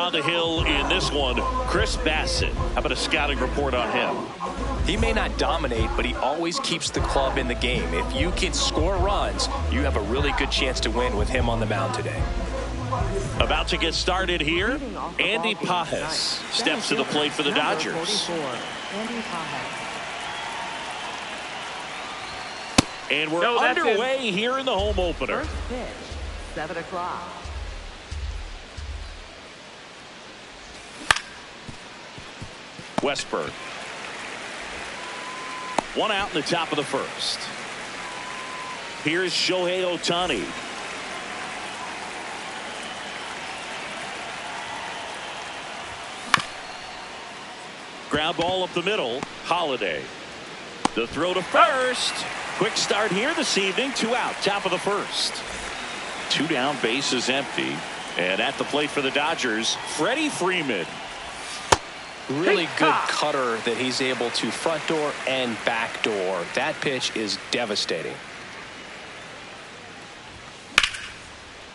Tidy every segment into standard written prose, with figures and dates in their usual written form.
on the hill in this one, Chris Bassett. How about a scouting report on him? He may not dominate, but he always keeps the club in the game. If you can score runs, you have a really good chance to win with him on the mound today. About to get started here, Andy Pajes steps to the plate for the Dodgers. And we're underway here in the home opener. First pitch, 7 o'clock. Westberg. One out in the top of the first. Here's Shohei Ohtani. Ground ball up the middle. Holiday. The throw to first. Quick start here this evening. 2 out. Top of the first. 2 down. Base is empty. And at the plate for the Dodgers, Freddie Freeman. Really good cutter that he's able to front door and back door. That pitch is devastating.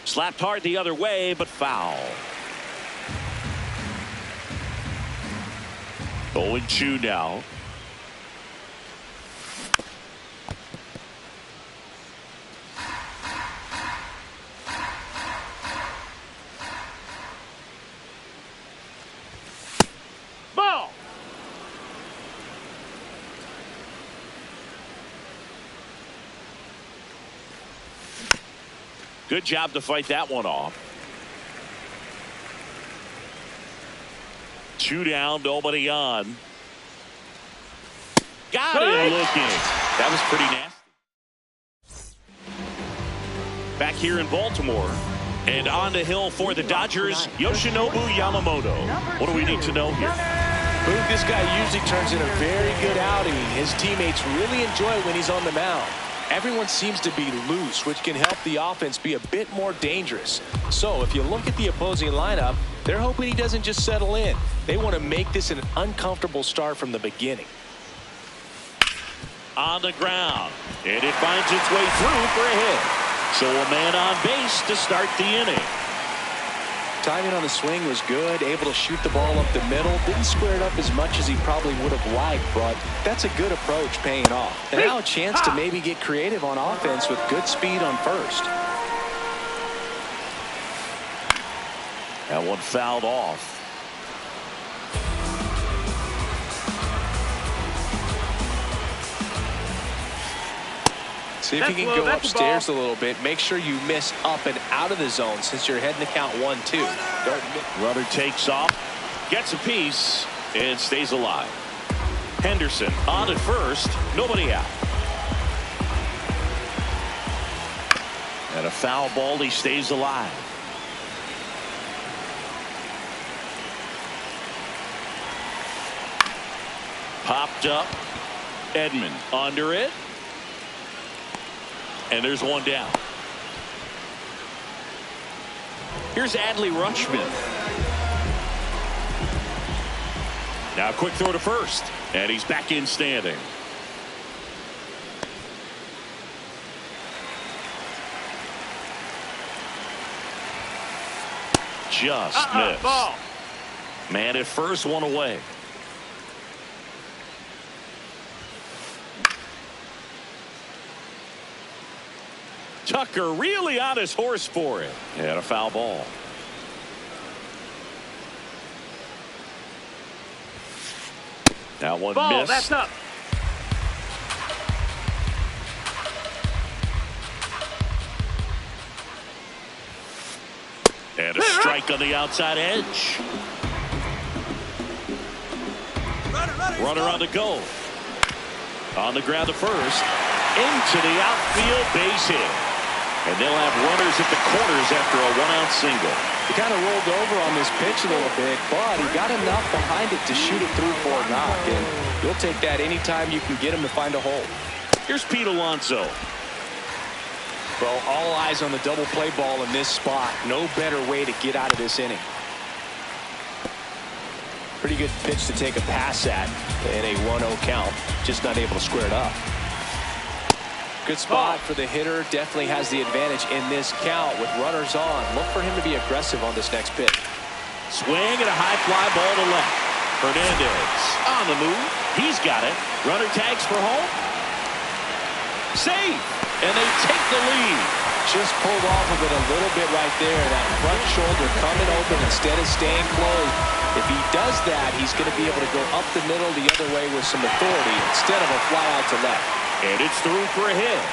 Slapped hard the other way, but foul. 0-2 now. Ball. Good job to fight that one off. 2 down, nobody on. Got him looking. That was pretty nasty. Back here in Baltimore. And on the hill for the Dodgers, Yoshinobu Yamamoto. What do we need to know here? Boog, this guy usually turns in a very good outing. His teammates really enjoy when he's on the mound. Everyone seems to be loose, which can help the offense be a bit more dangerous. So if you look at the opposing lineup, they're hoping he doesn't just settle in. They want to make this an uncomfortable start from the beginning. On the ground, and it finds its way through for a hit. So a man on base to start the inning. Timing on the swing was good, able to shoot the ball up the middle. Didn't square it up as much as he probably would have liked, but that's a good approach paying off. And now a chance to maybe get creative on offense with good speed on first. That one fouled off. See if you can go upstairs a little bit. Make sure you miss up and out of the zone since you're heading to count 1-2. Runner takes off, gets a piece, and stays alive. Henderson on at first, nobody out. And a foul ball, he stays alive. Popped up. Edman under it. And there's one down. Here's Adley Rutschman. Now a quick throw to first. And he's back in standing. Just missed. Ball. Man at first, one away. Tucker really on his horse for it. And a foul ball. That one missed. That's up. And a strike on the outside edge. Runner on the go. On the ground to first. Into the outfield, base hit. And they'll have runners at the corners after a one-out single. He kind of rolled over on this pitch a little bit, but he got enough behind it to shoot it through for a knock. And you'll take that anytime you can get him to find a hole. Here's Pete Alonso. Well, all eyes on the double play ball in this spot. No better way to get out of this inning. Pretty good pitch to take a pass at in a 1-0 count. Just not able to square it up. Good spot for the hitter. Definitely has the advantage in this count with runners on. Look for him to be aggressive on this next pitch. Swing and a high fly ball to left. Hernandez on the move. He's got it. Runner tags for home. Safe. And they take the lead. Just pulled off of it a little bit right there. That front shoulder coming open instead of staying closed. If he does that, he's going to be able to go up the middle the other way with some authority instead of a fly out to left. And it's through for a hit.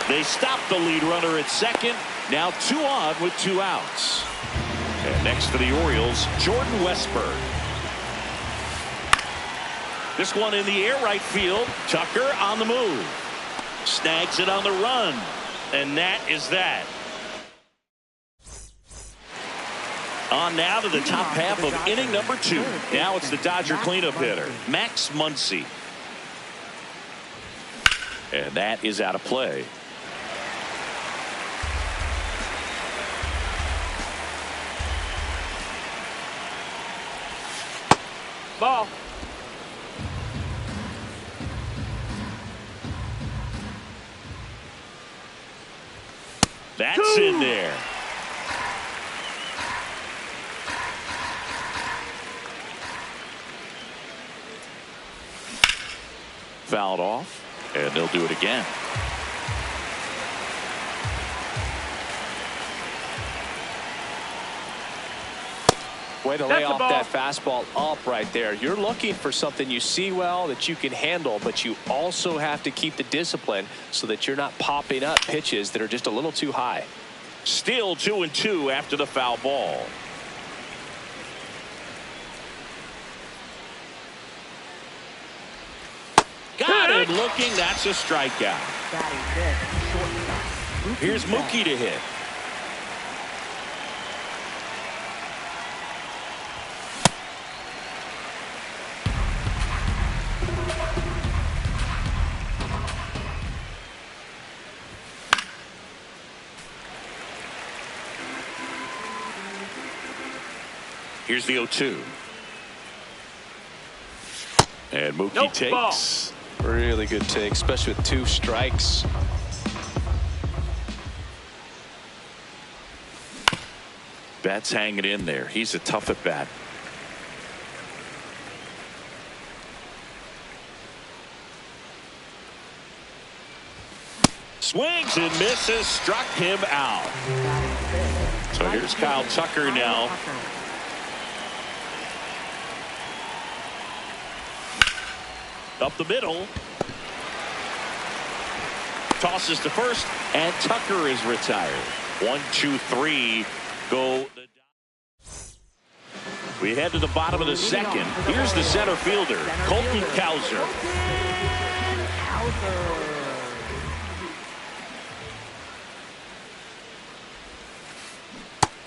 They stop the lead runner at second. Now 2 on with 2 outs. And next for the Orioles, Jordan Westburg. This one in the air right field. Tucker on the move. Snags it on the run. And that is that. On now to the top half of inning number 2. Now it's the Dodger cleanup hitter, Max Muncy. And that is out of play. Ball. That's in there. Fouled off, and they'll do it again. Way to lay off that fastball up right there. You're looking for something you see well that you can handle, but you also have to keep the discipline so that you're not popping up pitches that are just a little too high. Still 2-2 after the foul ball. Got it looking. That's a strikeout. Here's Mookie to hit. Here's the 0-2. And Mookie takes. Really good take, especially with 2 strikes. Bat's hanging in there. He's a tough at bat. Swings and misses. Struck him out. So here's Kyle Tucker now. Up the middle. Tosses to first, and Tucker is retired. 1, 2, 3 go. We head to the bottom of the second. Here's the center fielder, Colton Cowser.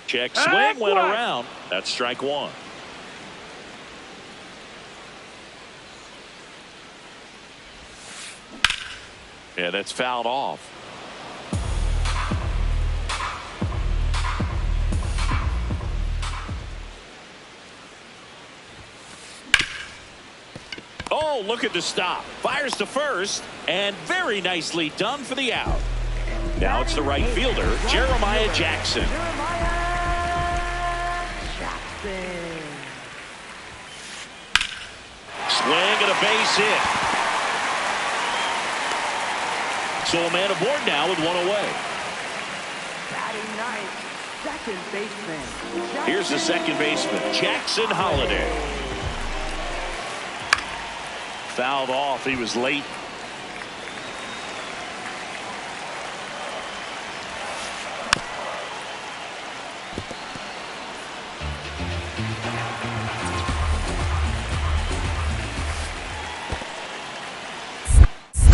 Check swing, went around. That's strike 1. Yeah, that's fouled off. Oh, look at the stop. Fires to first, and very nicely done for the out. Now it's the right fielder, Jeremiah Jackson. Swing and a base hit. So a man aboard now with 1 away. Batting ninth, second baseman. Here's the second baseman, Jackson Holliday. Fouled off. He was late.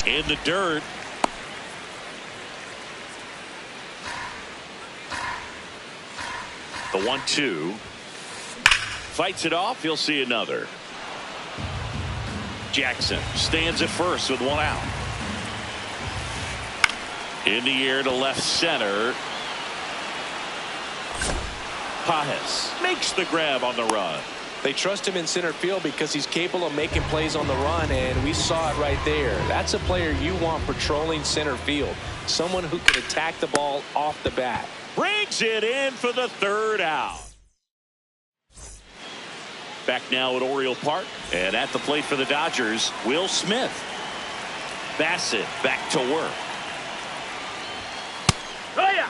In the dirt. The 1-2. Fights it off. He'll see another. Jackson stands at first with 1 out. In the air to left center. Pajes makes the grab on the run. They trust him in center field because he's capable of making plays on the run, and we saw it right there. That's a player you want patrolling center field. Someone who can attack the ball off the bat. Brings it in for the 3rd out. Back now at Oriole Park. And at the plate for the Dodgers, Will Smith. Bassett back to work. Oh, yeah.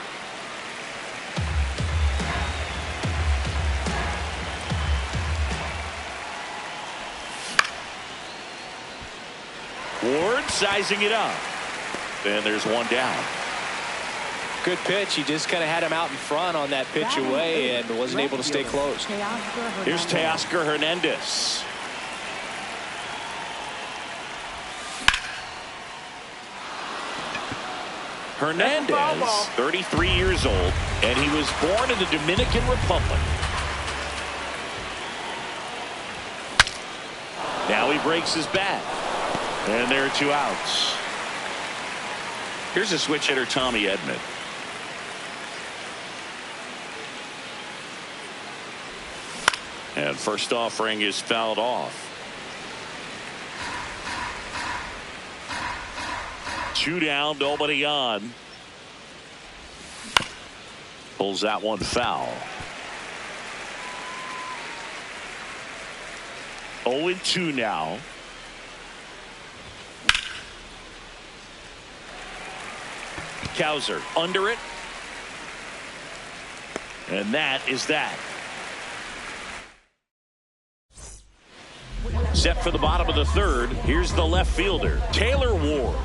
Ward sizing it up. And there's one down. Good pitch. He just kind of had him out in front on that pitch away and wasn't able to stay close. Here's Teoscar Hernandez. Hernandez, 33 years old, and he was born in the Dominican Republic. Now he breaks his bat. And there are 2 outs. Here's a switch hitter, Tommy Edman. And first offering is fouled off. 2 down, nobody on. Pulls that one foul. 0-2 now. Cowser under it. And that is that. Set for the bottom of the 3rd. Here's the left fielder, Taylor Ward.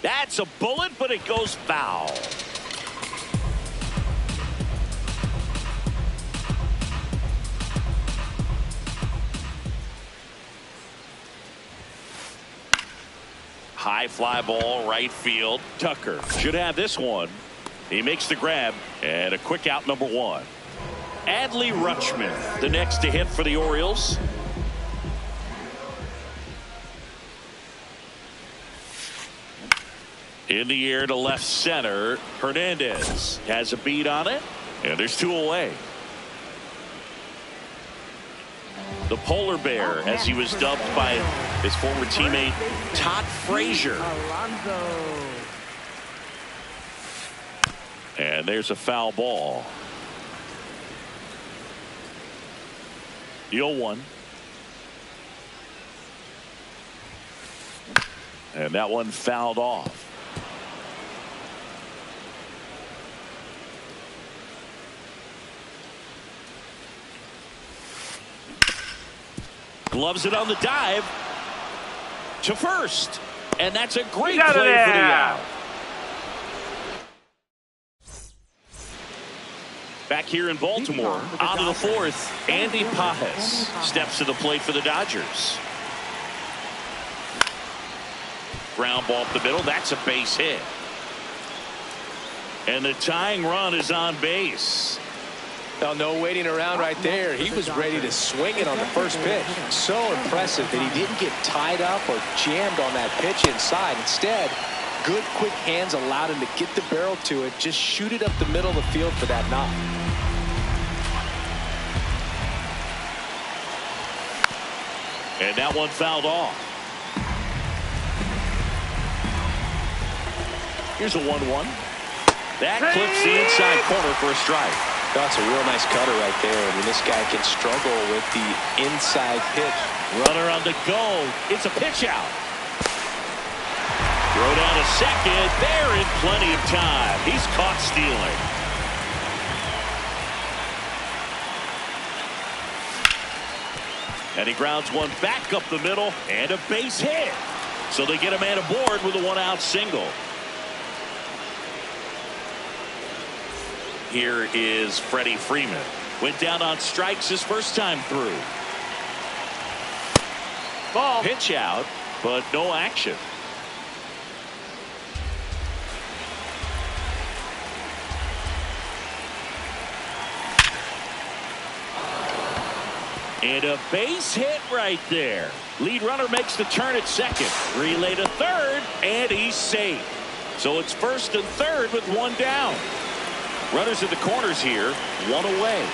That's a bullet, but it goes foul. High fly ball, right field. Tucker should have this one. He makes the grab, and a quick out, number 1. Adley Rutschman, the next to hit for the Orioles. In the air to left center. Hernandez has a beat on it, and there's 2 away. The polar bear, as he was dubbed by his former teammate Todd Frazier. And there's a foul ball. The 0-1. And that one fouled off. Gloves it on the dive to first. And that's a great play for the out. Back here in Baltimore, out of the 4th, Andy Pajes steps to the plate for the Dodgers. Ground ball up the middle. That's a base hit. And the tying run is on base. Well, no waiting around right there. He was ready to swing it on the first pitch. So impressive that he didn't get tied up or jammed on that pitch inside. Instead, good quick hands allowed him to get the barrel to it, just shoot it up the middle of the field for that knock. And that one fouled off. Here's a 1-1. That clips the inside corner for a strike. That's a real nice cutter right there. I mean, this guy can struggle with the inside pitch. Runner on the go. It's a pitch out. Throw down to second. They're in plenty of time. He's caught stealing. And he grounds one back up the middle and a base hit. So they get a man aboard with a 1-out single. Here is Freddie Freeman. Went down on strikes his first time through. Ball. Pitch out, but no action. And a base hit right there. Lead runner makes the turn at second. Relay to third, and he's safe. So it's first and third with 1 down. Runners at the corners here, 1 away.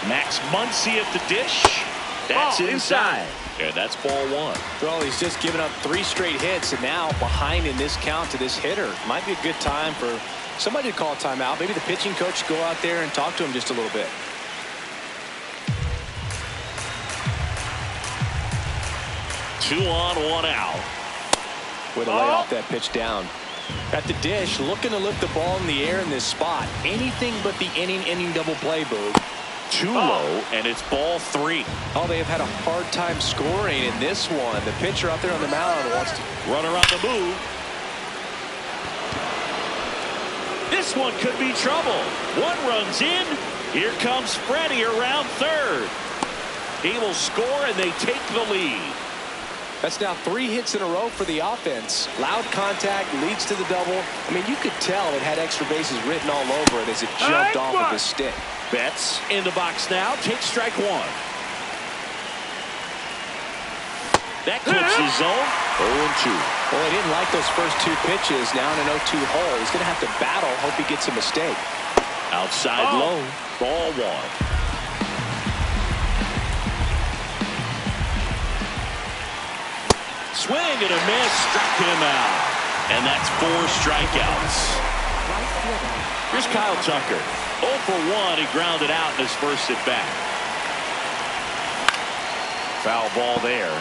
Max Muncy at the dish. That's inside. And that's ball 1. Well, he's just given up 3 straight hits, and now behind in this count to this hitter. Might be a good time for Somebody to call a timeout. Maybe the pitching coach go out there and talk to him just a little bit. Two on, one out. Way to lay off that pitch down. At the dish, looking to lift the ball in the air in this spot. Anything but the inning double play, Boog. Too low, and it's ball 3. Oh, they have had a hard time scoring in this one. The pitcher out there on the mound wants to. Runner on the move. This one could be trouble. One runs in. Here comes Freddie around third. He will score, and they take the lead. That's now 3 hits in a row for the offense. Loud contact leads to the double. I mean, you could tell it had extra bases written all over it as it jumped off of his stick. Betts in the box now. Takes strike 1. That clips his zone. 0-2. Well, he didn't like those first 2 pitches. Now in an 0-2 hole. He's going to have to battle. Hope he gets a mistake. Outside low. Ball 1. Swing and a miss, struck him out. And that's 4 strikeouts. Here's Kyle Tucker. 0 for 1. He grounded out in his first at bat. Foul ball there.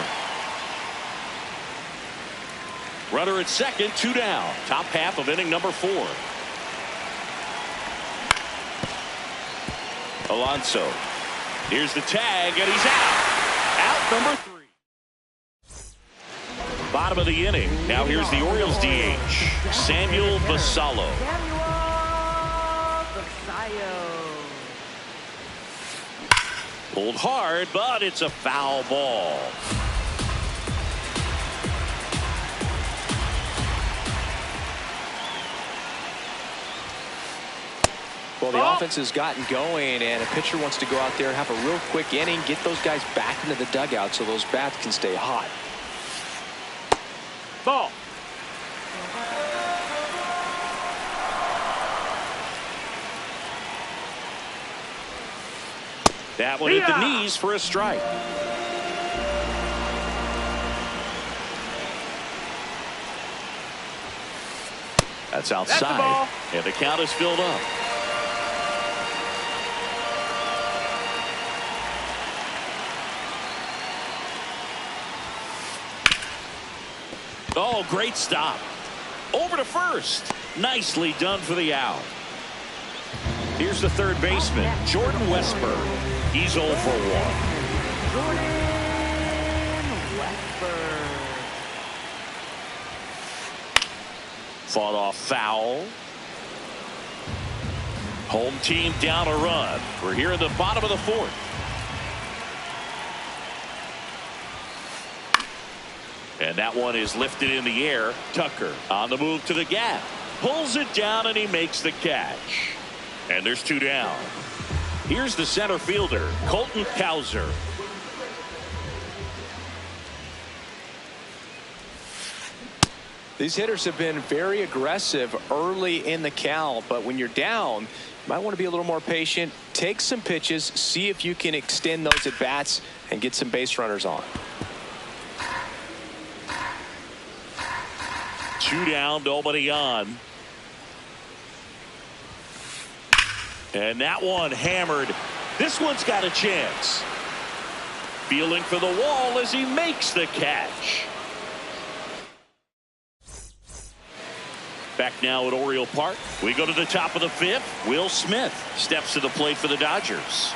Runner at second, 2 down. Top half of inning number 4. Alonso. Here's the tag, and he's out. Out number 3. Bottom of the inning. Now here's the Orioles DH, Samuel Basallo. Pulled hard, but it's a foul ball. Well, the offense has gotten going, and a pitcher wants to go out there and have a real quick inning, get those guys back into the dugout so those bats can stay hot. Ball. That one at the knees for a strike. That's outside, and the count is filled up. Oh, great stop. Over to first. Nicely done for the out. Here's the third baseman, Jordan Westburg. He's 0 for 1. Jordan Westburg. Fought off foul. Home team down a run. We're here in the bottom of the 4th. And that one is lifted in the air. Tucker on the move to the gap. Pulls it down, and he makes the catch. And there's 2 down. Here's the center fielder, Colton Cowser. These hitters have been very aggressive early in the count, but when you're down, you might want to be a little more patient. Take some pitches, see if you can extend those at bats and get some base runners on. 2 down, nobody on. And that one hammered. This one's got a chance. Feeling for the wall as he makes the catch. Back now at Oriole Park. We go to the top of the 5th. Will Smith steps to the plate for the Dodgers.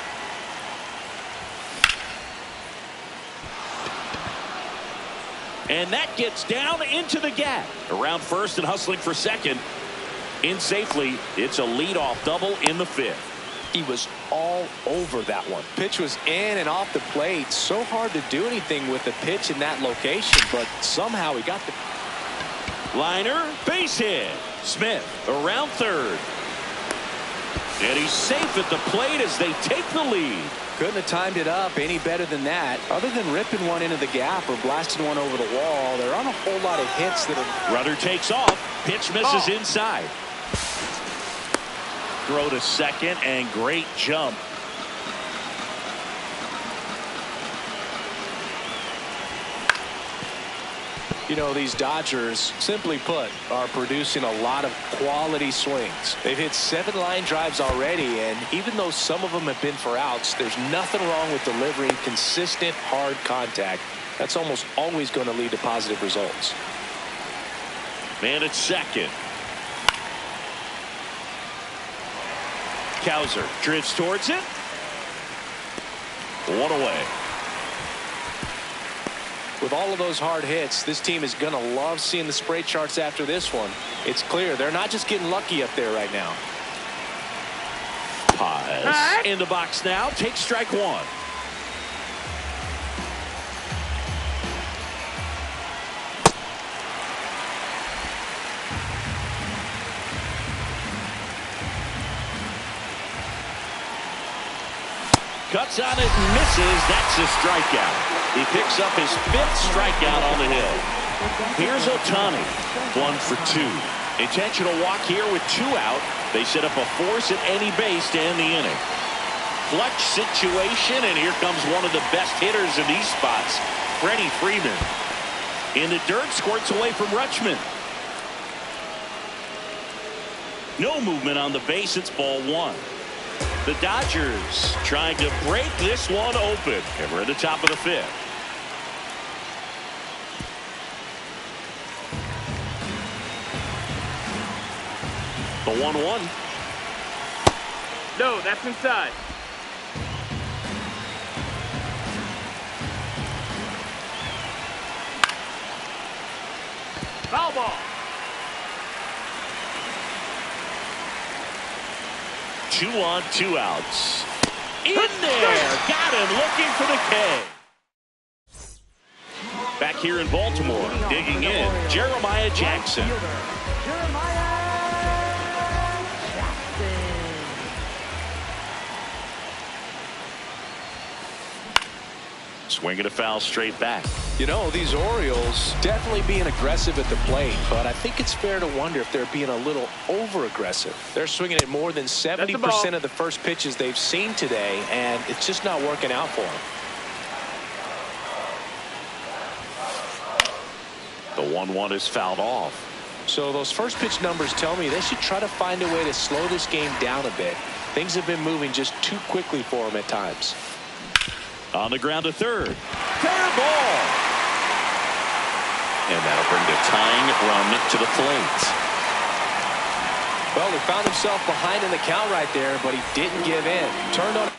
And that gets down into the gap. Around first and hustling for second. In safely. It's a leadoff double in the 5th. He was all over that one. Pitch was in and off the plate. So hard to do anything with the pitch in that location, but somehow he got the liner, base hit. Smith around third. And he's safe at the plate as they take the lead. Couldn't have timed it up any better than that. Other than ripping one into the gap or blasting one over the wall, there aren't a whole lot of hits that are. Runner takes off. Pitch misses inside. Throw to second, and great jump. You know, these Dodgers, simply put, are producing a lot of quality swings. They've hit 7 line drives already, and even though some of them have been for outs, there's nothing wrong with delivering consistent, hard contact. That's almost always going to lead to positive results. Man at second. Cowser drifts towards it. 1 away. With all of those hard hits, this team is going to love seeing the spray charts after this one. It's clear they're not just getting lucky up there right now. Paz in the box now. Takes strike 1. Cuts on it and misses. That's a strikeout. He picks up his 5th strikeout on the hill. Here's Ohtani. 1 for 2. Intentional walk here with 2 out. They set up a force at any base to end the inning. Clutch situation, and here comes one of the best hitters in these spots, Freddie Freeman. In the dirt, squirts away from Rutschman. No movement on the base. It's ball 1. The Dodgers trying to break this one open. And we're at the top of the 5th. The 1-1. No, that's inside. Foul ball. 2 on, 2 outs. In there. Got him looking for the K. Back here in Baltimore, digging in, Jeremiah Jackson. Swinging a foul straight back. You know, these Orioles definitely being aggressive at the plate, but I think it's fair to wonder if they're being a little over-aggressive. They're swinging at more than 70% of the first pitches they've seen today, and it's just not working out for them. The 1-1 is fouled off. So those first pitch numbers tell me they should try to find a way to slow this game down a bit. Things have been moving just too quickly for them at times. On the ground to third. Fair ball. And that'll bring the tying run to the plate. Well, he found himself behind in the count right there, but he didn't give in. Turned on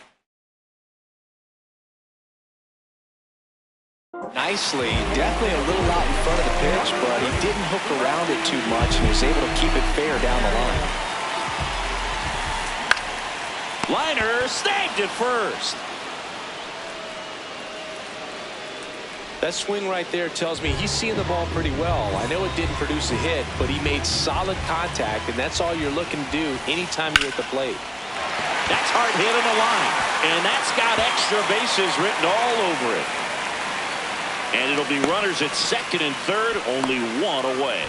nicely. Definitely a little out in front of the pitch, but he didn't hook around it too much and was able to keep it fair down the line. Liner snagged at first. That swing right there tells me he's seeing the ball pretty well. I know it didn't produce a hit, but he made solid contact, and that's all you're looking to do anytime you're at the plate. That's hard hit on the line, and that's got extra bases written all over it. And it'll be runners at second and third, only 1 away.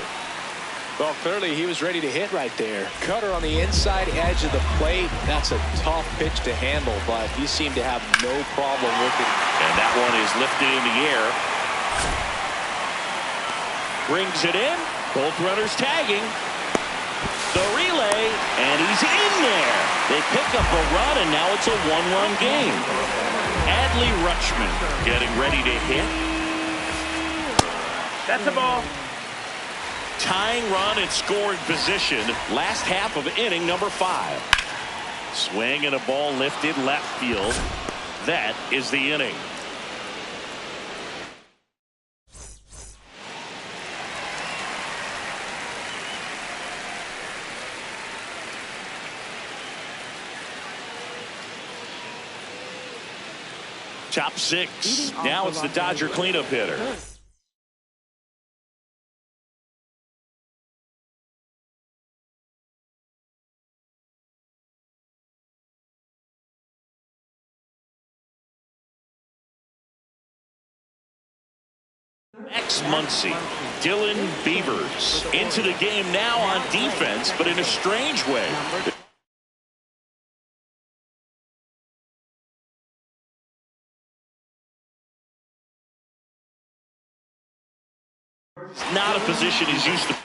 Well, clearly he was ready to hit right there. Cutter on the inside edge of the plate. That's a tough pitch to handle, but he seemed to have no problem with it. And that one is lifted in the air. Brings it in. Both runners tagging. The relay, and he's in there. They pick up a run, and now it's a 1-run game. Adley Rutschman getting ready to hit. That's a ball. Tying run in scoring position. Last half of inning number 5. Swing and a ball lifted left field. That is the inning. Top 6. Now it's the Dodger cleanup hitter. Muncy. Dylan Beavers into the game now on defense, but in a strange way. It's not a position he's used to.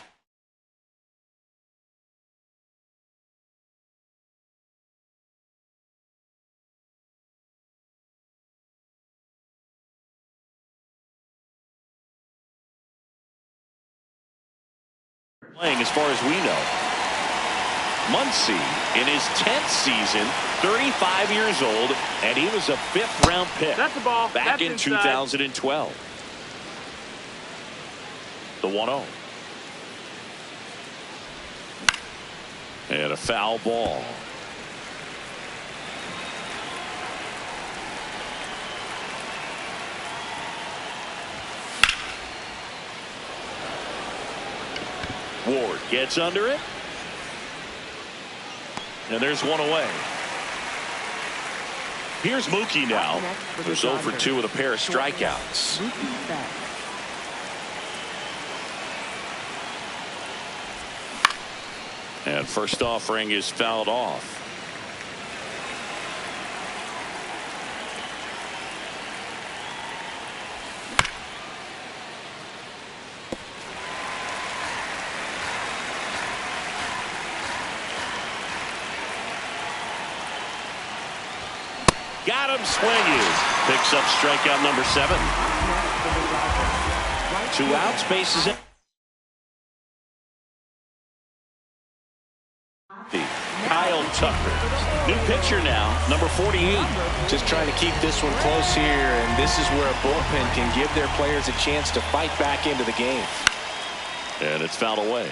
Playing as far as we know. Muncy in his 10th season, 35 years old, and he was a 5th-round pick. That's the ball. Back in inside. 2012. The 1-0. And a foul ball. Ward gets under it. And there's one away. Here's Mookie now, who's 0 for 2 with a pair of strikeouts. And first offering is fouled off. Got him swinging. Picks up strikeout number 7. 2 outs, bases in. Kyle Tucker. New pitcher now, number 48. Just trying to keep this one close here, and this is where a bullpen can give their players a chance to fight back into the game. And it's fouled away.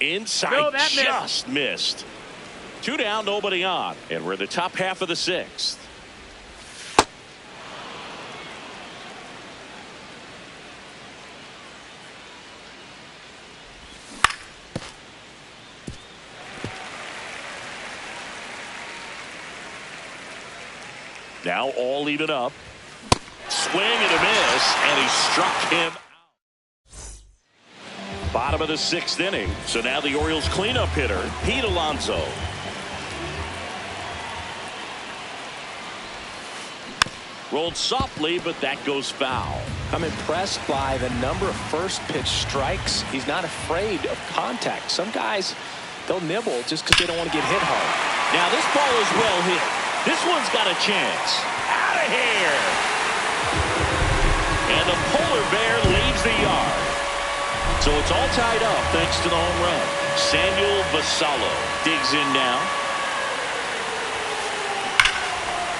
No, Inside, that just missed. 2 down, nobody on, and we're in the top half of the 6th. Now all even up. Swing and a miss, and he struck him out. Bottom of the 6th inning. So now the Orioles cleanup hitter, Pete Alonso. Rolled softly, but that goes foul. I'm impressed by the number of first pitch strikes. He's not afraid of contact. Some guys, they'll nibble just because they don't want to get hit hard. Now this ball is well hit. This one's got a chance. Out of here. And the polar bear leaves the yard. So it's all tied up thanks to the home run. Samuel Vassallo digs in now.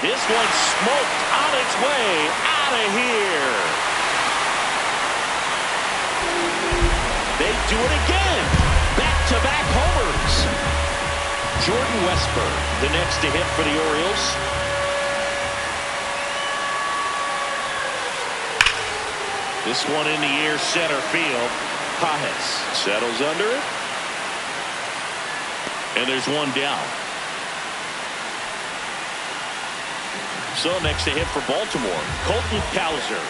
This one smoked on its way out of here. They do it again. Back-to-back homers. Jordan Westburg, the next to hit for the Orioles. This one in the air, center field. Pajes settles under it. And there's one down. So next to hit for Baltimore, Colton Cowser.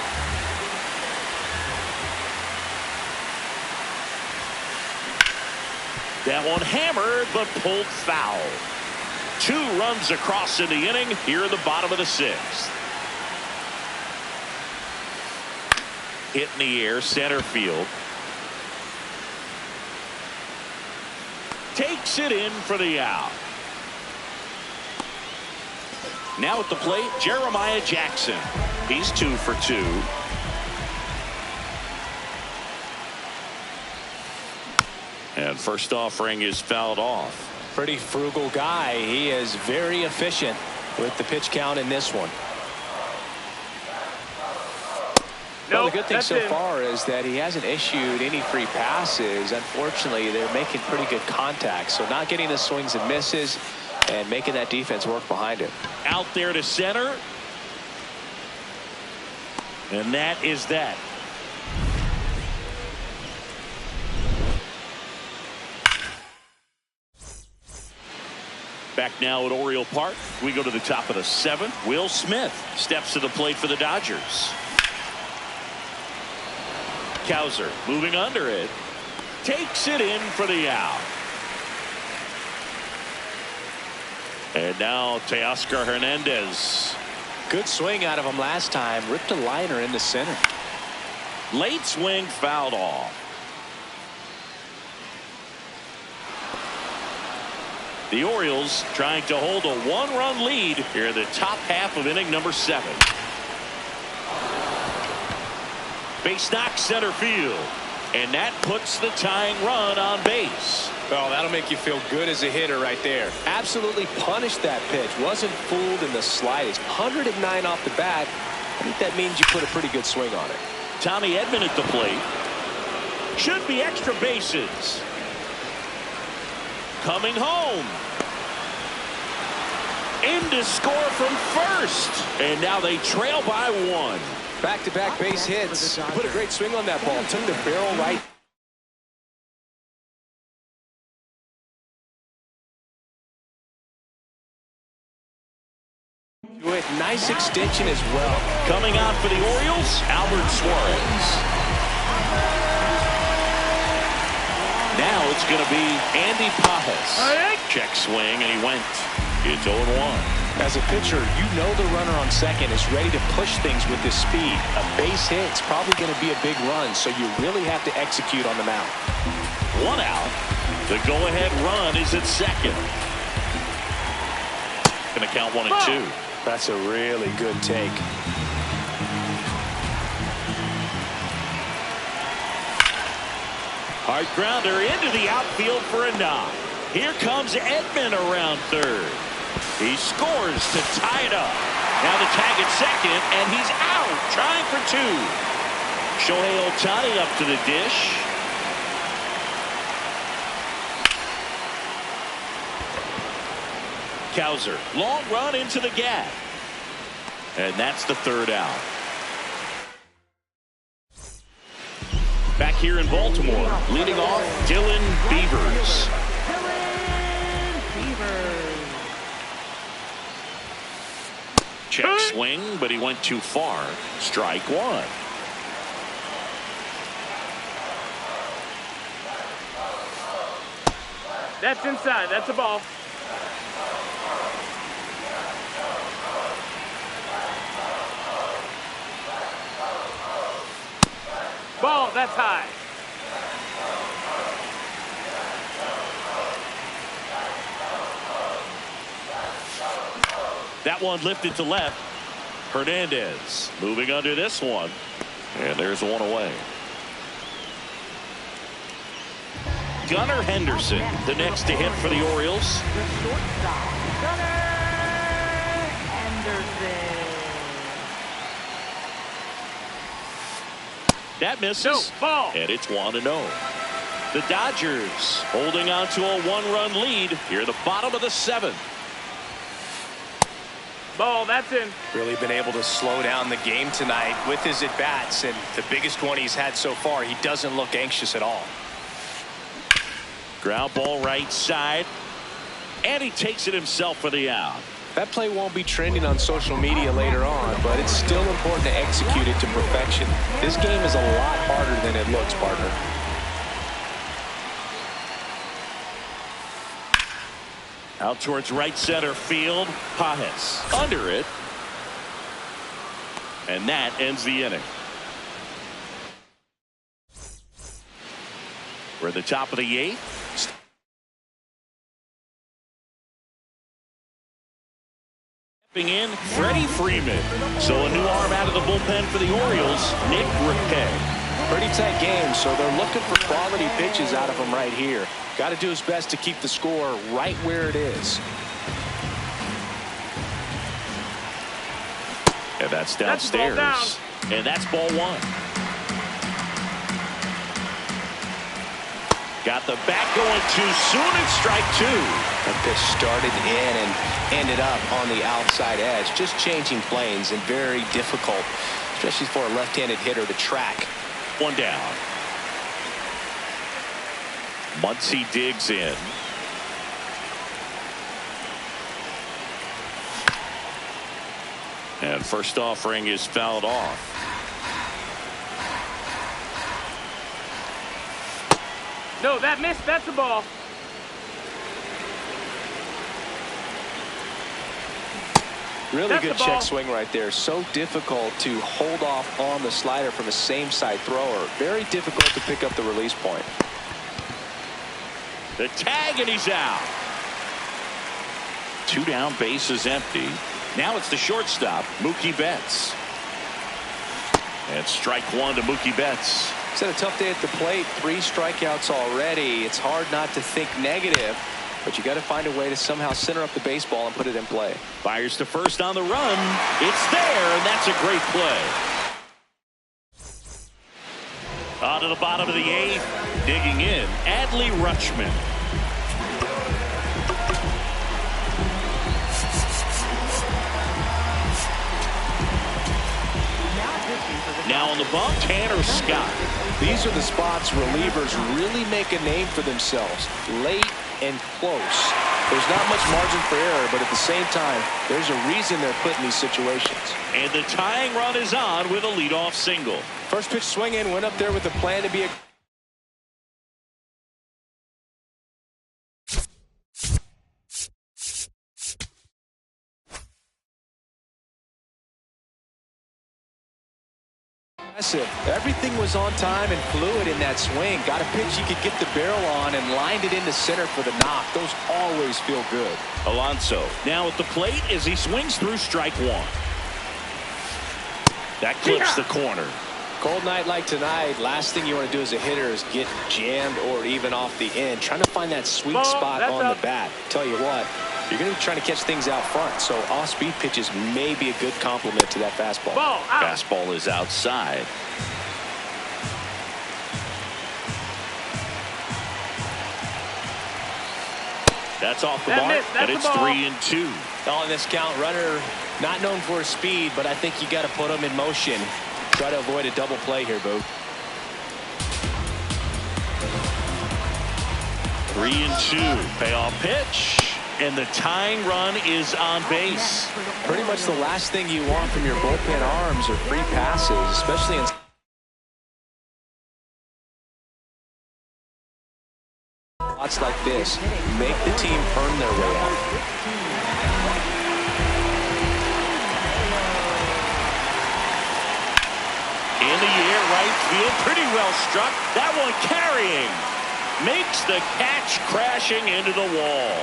That one hammered, but pulled foul. 2 runs across in the inning here in the bottom of the 6th. Hit in the air, center field. Takes it in for the out. Now at the plate, Jeremiah Jackson. He's 2 for 2. And first offering is fouled off. Pretty frugal guy. He is very efficient with the pitch count in this one. Well, the good thing so far is that he hasn't issued any free passes. Unfortunately, they're making pretty good contact. So not getting the swings and misses and making that defense work behind him. Out there to center. And that is that. Back now at Oriole Park. We go to the top of the 7th. Will Smith steps to the plate for the Dodgers. Cowser moving under it. Takes it in for the out. And now Teoscar Hernandez. Good swing out of him last time. Ripped a liner in the center. Late swing fouled off. The Orioles trying to hold a one-run lead here in the top half of inning number 7. Base knock center field. And that puts the tying run on base. Oh, that'll make you feel good as a hitter right there. Absolutely punished that pitch. Wasn't fooled in the slightest. 109 off the bat. I think that means you put a pretty good swing on it. Tommy Edman at the plate. Should be extra bases. Coming home. In to score from first. And now they trail by 1. Back-to-back base hits. Put a great swing on that ball. Took the barrel right. With nice extension as well. Coming out for the Orioles, Albert Suarez. Now it's going to be Andy Pages. Check swing, and he went. It's 0-1. As a pitcher, you know the runner on second is ready to push things with his speed. A base hit's probably going to be a big run, so you really have to execute on the mound. 1 out. The go-ahead run is at second. Going to count 1 and 2. That's a really good take. Hard grounder into the outfield for a knock. Here comes Edman around third. He scores to tie it up. Now the tag at second, and he's out, trying for 2. Shohei Ohtani up to the dish. Cowser, long run into the gap. And that's the 3rd out. Back here in Baltimore, leading off, Dylan Beavers. Check swing, but he went too far. Strike 1. That's inside. That's a ball. Ball. That's high. That one lifted to left. Hernandez moving under this one. And there's 1 away. Gunnar Henderson, the next to hit for the Orioles. The shortstop, Gunnar Henderson. That misses. No, ball. And it's 1-0. The Dodgers holding on to a 1-run lead here at the bottom of the 7th. Ball. That's in. Really been able to slow down the game tonight with his at-bats, and the biggest one he's had so far. He doesn't look anxious at all. Ground ball right side. And he takes it himself for the out. That play won't be trending on social media later on, but it's still important to execute it to perfection. This game is a lot harder than it looks, partner. Out towards right center field. Pages under it. And that ends the inning. We're at the top of the 8th. Stepping in, Freddie Freeman. So a new arm out of the bullpen for the Orioles, Nick Rippey. Pretty tight game, so they're looking for quality pitches out of him right here. Got to do his best to keep the score right where it is. And that's downstairs. That's and that's ball 1. Got the bat going too soon and strike 2. That pitch started in and ended up on the outside edge. Just changing planes and very difficult, especially for a left-handed hitter to track. 1 down. Muncy digs in. And first offering is fouled off. No, that missed. That's a ball. Really That's good the ball. check swing right there. So difficult to hold off on the slider from a same side thrower. Very difficult to pick up the release point. The tag, and he's out. 2 down, bases empty. Now it's the shortstop, Mookie Betts. And strike 1 to Mookie Betts. He's had a tough day at the plate. 3 strikeouts already. It's hard not to think negative, but you got to find a way to somehow center up the baseball and put it in play. Fires to first on the run. It's there, and that's a great play. On to the bottom of the 8th. Digging in, Adley Rutschman. Now on the bump, Tanner Scott. These are the spots relievers really make a name for themselves. Late and close. There's not much margin for error, but at the same time, there's a reason they're put in these situations. And the tying run is on with a leadoff single. First pitch swing in, went up there with a plan to be a... Everything was on time and fluid in that swing. Got a pitch you could get the barrel on and lined it into center for the knock. Those always feel good. Alonso now at the plate as he swings through strike 1. That clips the corner. Cold night like tonight, last thing you want to do as a hitter is get jammed or even off the end. Trying to find that sweet spot on the bat. Tell you what, you're going to be trying to catch things out front, so off-speed pitches may be a good complement to that fastball. Fastball is outside. That's off the mark, and it's 3-2. On this count, runner not known for his speed, but I think you got to put him in motion. Try to avoid a double play here, Boo. 3-2. Payoff pitch. And the tying run is on base. Pretty much the last thing you want from your bullpen arms are free passes, especially in spots like this. Make the team earn their way out. In the air, right field, pretty well struck. That one carrying. Makes the catch, crashing into the wall.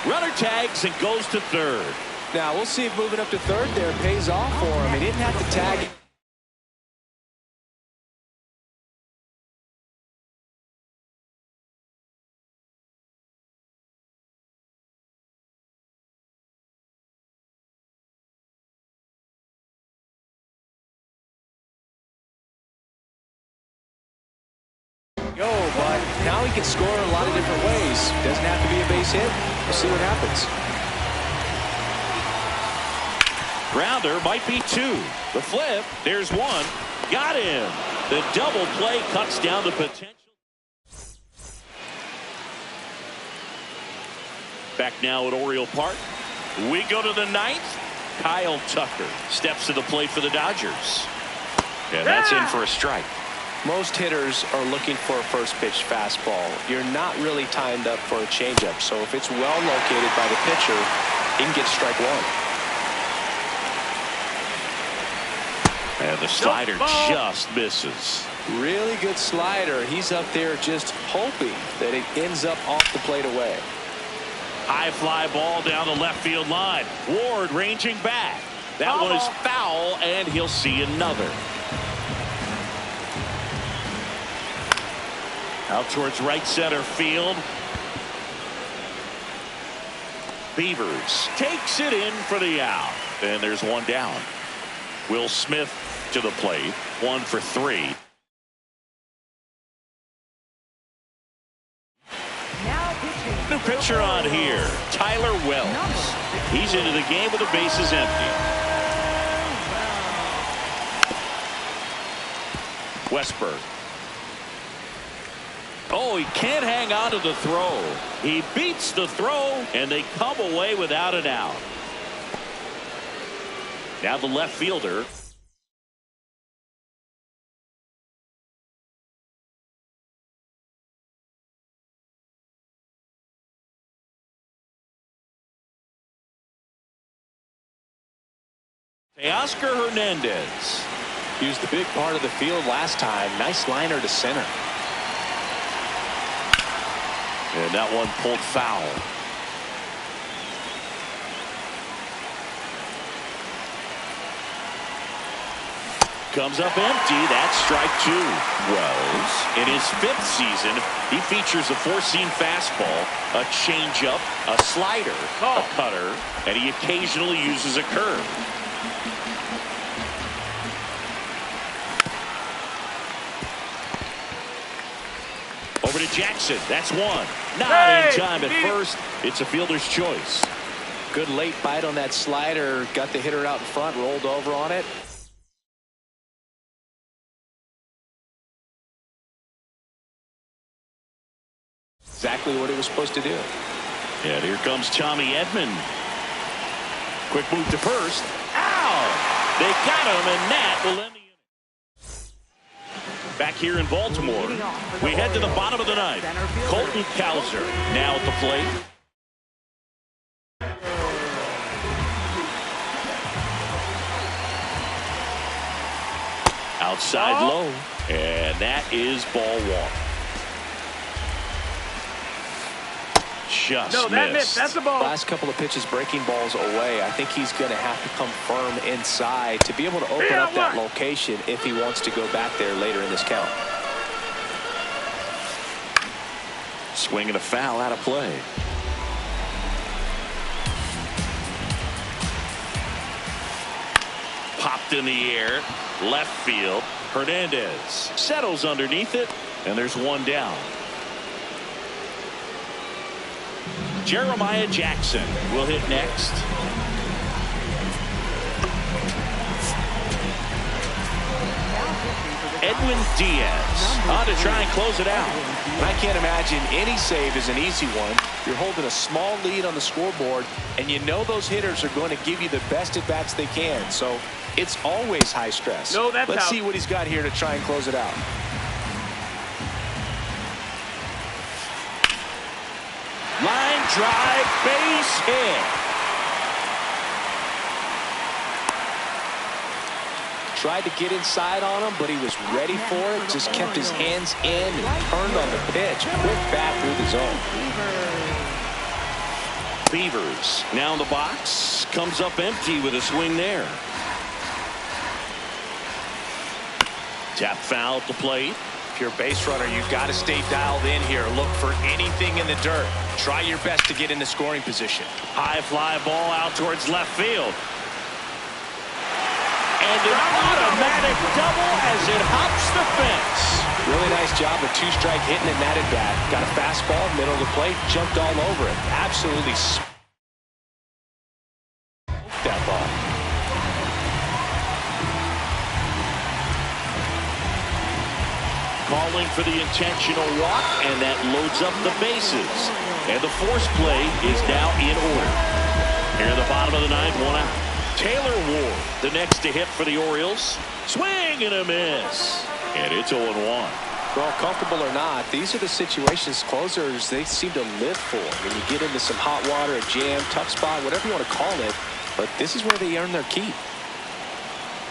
Runner tags and goes to third. Now we'll see if moving up to third there pays off for him. He didn't have to tag. Go, but now he can score a lot of different ways. Doesn't have to be a base hit. We'll see what happens. Grounder might be 2. The flip, there's 1. Got him. The double play cuts down the potential. Back now at Oriole Park. We go to the 9th. Kyle Tucker steps to the plate for the Dodgers. And that's in for a strike. Most hitters are looking for a first pitch fastball. You're not really timed up for a changeup. So if it's well located by the pitcher, he can get strike 1. And the slider just misses. Really good slider. He's up there just hoping that it ends up off the plate away. High fly ball down the left field line. Ward ranging back. That one is foul, and he'll see another. Out towards right center field. Beavers takes it in for the out. And there's 1 down. Will Smith to the plate. 1 for 3. New pitcher on here. Tyler Wells. He's into the game with the bases empty. Westberg. Oh, he can't hang on to the throw. He beats the throw, and they come away without an out. Now the left fielder. Oscar Hernandez. He was the big part of the field last time. Nice liner to center. And that one pulled foul. Comes up empty. That's strike two. Wells, in his 5th season, he features a 4-seam fastball, a changeup, a slider, a cutter, and he occasionally uses a curve. Over to Jackson. That's one. Not in time at first. It's a fielder's choice. Good late bite on that slider. Got the hitter out in front, rolled over on it. Exactly what he was supposed to do. And here comes Tommy Edman. Quick move to first. Ow! They got him, and that will end the inning. Back here in Baltimore, we head to the bottom of the ninth. Colton Cowser now at the plate. Outside low, and that is ball one. Just missed. That's a ball. Last couple of pitches breaking balls away. I think he's going to have to come firm inside to be able to open up that location if he wants to go back there later in this count. Swing and a foul out of play. Popped in the air, left field. Hernandez settles underneath it, and there's one down. Jeremiah Jackson will hit next. Edwin Diaz on to try and close it out. And I can't imagine any save is an easy one. You're holding a small lead on the scoreboard, and you know those hitters are going to give you the best at bats they can. So it's always high stress. Let's see what he's got here to try and close it out. Line drive, base hit. Tried to get inside on him, but he was ready for it. Just kept his hands in and turned on the pitch. Quick bat through the zone. Beavers now in the box. Comes up empty with a swing there. Tap foul at the plate. If you're a base runner, you've got to stay dialed in here. Look for anything in the dirt. Try your best to get in the scoring position. High fly ball out towards left field. And an automatic double as it hops the fence. Really nice job of two-strike hitting in that at bat. Got a fastball, middle of the plate, jumped all over it. Absolutely smoked that ball. Calling for the intentional walk, and that loads up the bases. And the force play is now in order. Here in the bottom of the ninth, one out. Taylor Ward, the next to hit for the Orioles. Swing and a miss. And it's 0-1. Well, comfortable or not, these are the situations closers they seem to live for. When you get into some hot water, a jam, tough spot, whatever you want to call it. But this is where they earn their keep.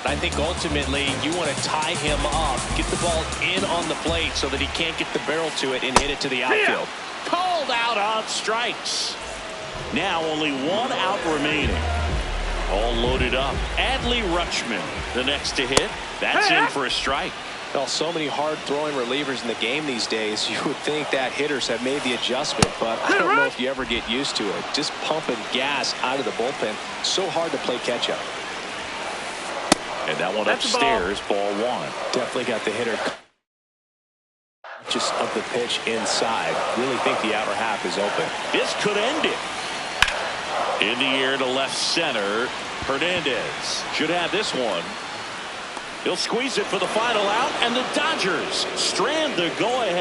I think ultimately you want to tie him up, get the ball in on the plate so that he can't get the barrel to it and hit it to the outfield. Called out on strikes. Now only one out remaining. All loaded up. Adley Rutschman, the next to hit. That's in for a strike. Well, so many hard-throwing relievers in the game these days, you would think that hitters have made the adjustment, but I don't know if you ever get used to it. Just pumping gas out of the bullpen. So hard to play catch-up. And that one upstairs, ball one. Definitely got the hitter just of the pitch inside. Really think the outer half is open. This could end it. In the air to left center. Hernandez should have this one. He'll squeeze it for the final out, and the Dodgers strand the go-ahead.